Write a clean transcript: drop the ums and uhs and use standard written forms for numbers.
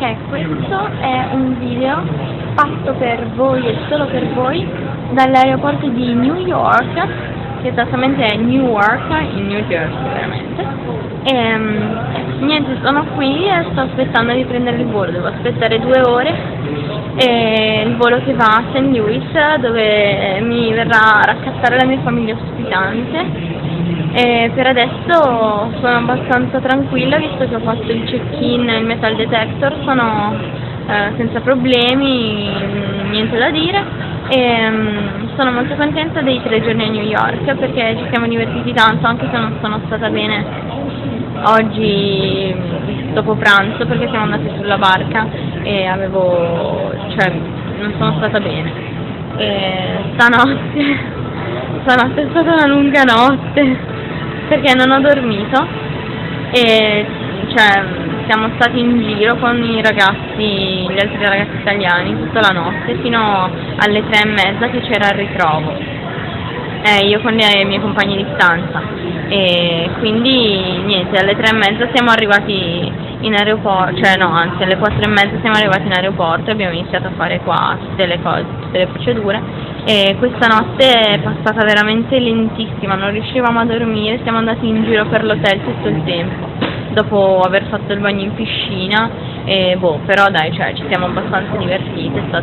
Ok, questo è un video fatto per voi e solo per voi dall'aeroporto di New York, che esattamente è Newark, in New Jersey veramente. Niente, sono qui e sto aspettando di prendere il volo, devo aspettare 2 ore, il volo che va a St. Louis, dove mi verrà a raccattare la mia famiglia ospitante. Per adesso sono abbastanza tranquilla, visto che ho fatto il check-in e il metal detector, sono senza problemi, niente da dire, e sono molto contenta dei 3 giorni a New York perché ci siamo divertiti tanto, anche se non sono stata bene oggi dopo pranzo perché siamo andati sulla barca e non sono stata bene. Stanotte è stata una lunga notte perché non ho dormito e siamo stati in giro con gli altri ragazzi italiani tutta la notte fino alle 3:30 che c'era il ritrovo, io con i miei compagni di stanza, e quindi niente, alle 3:30 siamo arrivati in aeroporto, alle 4:30 siamo arrivati in aeroporto e abbiamo iniziato a fare qua tutte le procedure. E questa notte è passata veramente lentissima, non riuscivamo a dormire, siamo andati in giro per l'hotel tutto il tempo, dopo aver fatto il bagno in piscina, però dai, ci siamo abbastanza divertiti, è stato